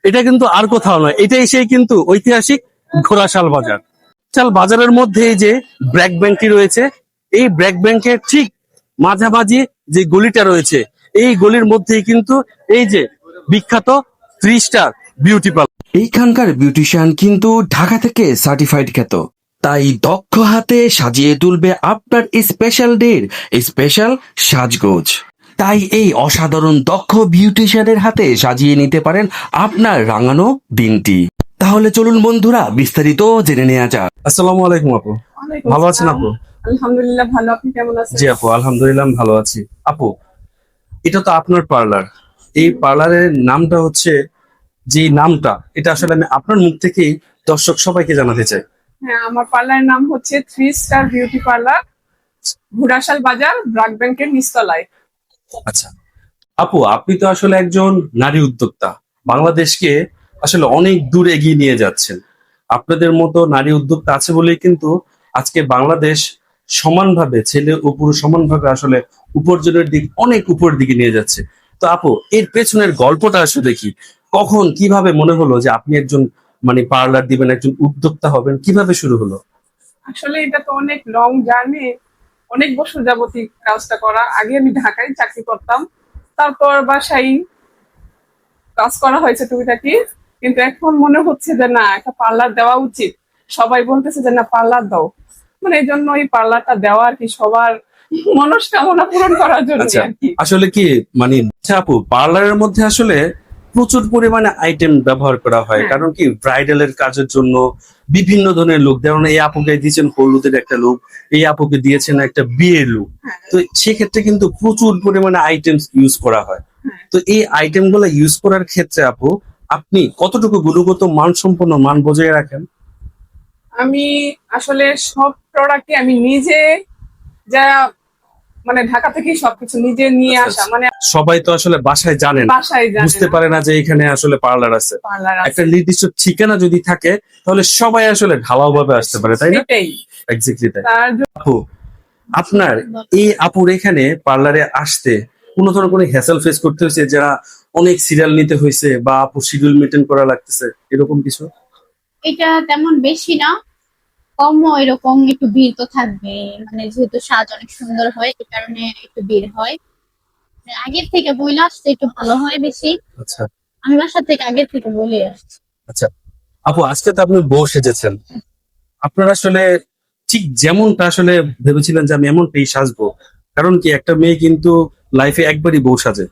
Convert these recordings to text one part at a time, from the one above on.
এটা কিন্তু আর কোথাও নয়, এটা এসে কিন্তু ঐতিহাসিক ঘোড়াশাল বাজার। চাল বাজারের মধ্যে এই যে ব্র্যাক ব্যাংকটি রয়েছে, এই ব্র্যাক ব্যাংকের ঠিক মাঝামাঝি যে গলিটা রয়েছে, এই গলির মধ্যেই কিন্তু এই যে বিখ্যাত 3 স্টার বিউটি পার্লার। এইখানকার বিউটিশিয়ান কিন্তু ঢাকা থেকে সার্টিফাইড খ্যাত, তাই দক্ষ হাতে সাজিয়ে তুলবে আপনার স্পেশাল ডের স্পেশাল সাজগোজ। তাই এই অসাধারণ দক্ষ বিউটিশিয়ানের হাতে সাজিয়ে নিতে পারেন আপনার রাঙানো দিনটি। তাহলে চলুন বন্ধুরা বিস্তারিত জেনে নেওয়া যাক। আসসালামু আলাইকুম আপু, ভালো আছেন আপু? আলহামদুলিল্লাহ ভালো, আপনি কেমন আছেন? জি আপু, আলহামদুলিল্লাহ আমি ভালো আছি। আপু, এটা তো আপনার পার্লার, এই পার্লারের নামটা হচ্ছে, যে নামটা এটা আসলে আমি আপনার মুখ থেকেই দর্শক সবাইকে জানাতে চাই। হ্যাঁ, আমার পার্লারের নাম হচ্ছে 3 স্টার বিউটি পার্লার, ঘোড়াশাল বাজার, ব্র্যাক ব্যাংকের নিচতলায়। আচ্ছা আপু, আপনি তো আসলে একজন নারী উদ্যোক্তা, বাংলাদেশকে আসলে অনেক দূর এগিয়ে নিয়ে যাচ্ছেন। আপনাদের মতো নারী উদ্যোক্তা আছে বলেই কিন্তু আজকে বাংলাদেশ সমানভাবে, ছেলে ও পুরুষ সমানভাবে আসলে উপার্জনের দিক অনেক উপরের দিকে নিয়ে যাচ্ছে। তো আপু, এর পেছনের গল্পটা আসলে কি? কখন কিভাবে মনে হলো যে আপনি একজন মানে পার্লার দিবেন, একজন উদ্যোক্তা হবেন, কিভাবে শুরু হলো? আসলে এটা তো অনেক লং জার্নি, অনেক বছর যাবতই কাজটা করা। আগে আমি ঢাকায় চাকরি করতাম, তারপর বাসায় কাজ করা হয়েছে টুকিটাকি, কিন্তু এখন মনে হচ্ছে যে না, একটা পার্লার দেওয়া উচিত। সবাই বলতেছে যে না পার্লার দাও, মানে এই জন্য এই পার্লারটা দেওয়া আর কি, সবার মনস্কামনা পূরণ করার জন্য আচ্ছা, আর কি। আসলে কি মানে আচ্ছা আপু, পার্লারের মধ্যে আসলে প্রচুর পরিমাণে আইটেম ব্যবহার করা হয়, হ্যাঁ। কারণ কি ব্রাইডালের কাজের জন্য বিভিন্ন ধরনের লুক, যেমন এই আপুকে দিয়েছেন হলুদের একটা লুক, এই আপুকে দিয়েছেন একটা বিয়ের লুক। হ্যাঁ, তো সেক্ষেত্রে কিন্তু প্রচুর পরিমাণে আইটেমস ইউজ করা হয়। হ্যাঁ। তো এই আইটেম গুলো ইউজ করার ক্ষেত্রে আপু, আপনি কতটুকু গুণগত মানসম্পন্ন মান বজায় রাখেন? আমি আসলে সব প্রোডাক্টই আমি নিজে, যা মানে ঢাকা থেকেই সবকিছু নিজে নিয়ে আচ্ছা, আসা, মানে সবাই তো আসলে বাসায় জানেন, বাসায় বুঝতে পারে না যে এখানে আসলে পার্লার আছে। পার্লার একটা আছে, নির্দিষ্ট ঠিকানা যদি থাকে তাহলে সবাই আসলে ঢালাও ভাবে আসতে পারে, তাই না? সেটাই। এক্স্যাক্টলি তাই। তার আপু, আপনার এই আপুর এখানে পার্লারে আসতে কোনো ধরনের কোনো হ্যাসেল ফেস করতে হয়েছে, যারা অনেক সিরিয়াল নিতে হয়েছে বা আপু শিডিউল মেনটেন করা লাগতেছে, এরকম কিছু? এটা তেমন বেশি না, কমও, এরকম একটু ভিড় তো থাকবে, মানে যেহেতু সাজ অনেক সুন্দর হয় এই কারণে একটু ভিড় হয়। আগের থেকে বইলে আসতে একটু ভালো হয় বেশি। আচ্ছা আমি বাসা থেকে আগের থেকে বলে আসছি। আচ্ছা আপু, আজকে তো আপনি বউ সেজেছেন, আপনার আসলে ঠিক যেমনটা আসলে ভেবেছিলেন যে আমি এমনটাই সাজবো, কারণ কি একটা মেয়ে কিন্তু লাইফে একবারই বউ সাজে।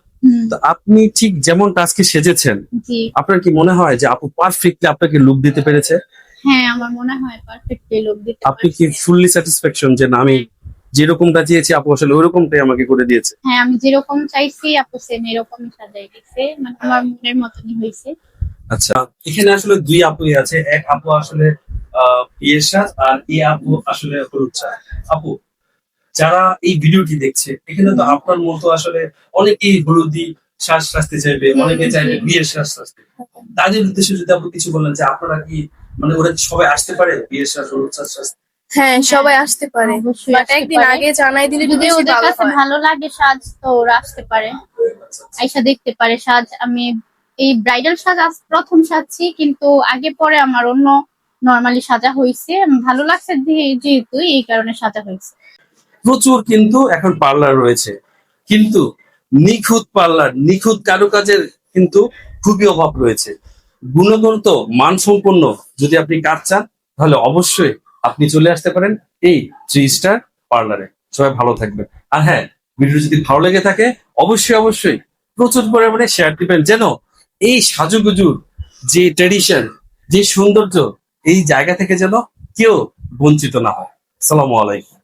তো আপনি ঠিক যেমনটা আজকে সেজেছেন, জি, আপনার কি মনে হয় যে আপু পারফেক্টলি আপনাকে লুক দিতে পেরেছে? হ্যাঁ আমার মনে হয় পারফেক্টলি লুক দিতে আপনি পারছি। কি ফুললি স্যাটিসফ্যাকশন যে না, আমি যেরকমটা চেয়েছি আপু আসলে ওইরকমটাই আমাকে করে দিয়েছে? হ্যাঁ, আমি যেরকম চাইছি আপু সেম এরকমই সাজাই দিছে, মানে আমার মনের মতনই হয়েছে। আচ্ছা, এখানে আসলে দুই আপুই আছে, এক আপু আসলে বিয়ের সাজ, আর এই আপু আসলে হলুদ সাজ। আপু, যারা এই ভিডিওটি দেখছে, এখানে তো আপনার মতো আসলে অনেকেই হলুদি শ্বাস সাজতে চাইবে, অনেকে চাইবে বিয়ের শ্বাস সাজতে। তাদের উদ্দেশ্যে যদি আপনি কিছু বলেন যে আপনারা কি মানে ওরা কি সবাই আসতে পারে বিয়ের শ্বাস হলুদ শ্বাস সাজতে? হ্যাঁ, সবাই আসতে পারে, অবশ্যই বাট আসতে একদিন পারে। আগে জানাই দিলে যদি বেশি ওদের ভালো কাছে হয়। ভালো লাগে সাজ তো ওরা আসতে পারে, আইসা দেখতে পারে সাজ। আমি এই ব্রাইডাল সাজ আজ প্রথম সাজছি, কিন্তু আগে পরে আমার অন্য নরমালি সাজা হয়েছে, ভালো লাগছে যেহেতু এই কারণে সাজা হয়েছে। প্রচুর কিন্তু এখন পার্লার রয়েছে, কিন্তু নিখুঁত পার্লার, নিখুঁত কারুকাজের কিন্তু খুবই অভাব রয়েছে। গুণগত মানসম্পন্ন যদি আপনি কাজ চান, তাহলে অবশ্যই আপনি চলে আসতে পারেন এই 3 স্টার পার্লারে। সবাই ভালো থাকবেন। আর হ্যাঁ, ভিডিও যদি ভালো লেগে থাকে অবশ্যই অবশ্যই প্রচুর পরিমাণে শেয়ার দিবেন, যেন এই সাজুগুজুর যে ট্রেডিশন, যে সৌন্দর্য, এই জায়গা থেকে যেন কেউ বঞ্চিত না হয়। আসসালামু আলাইকুম।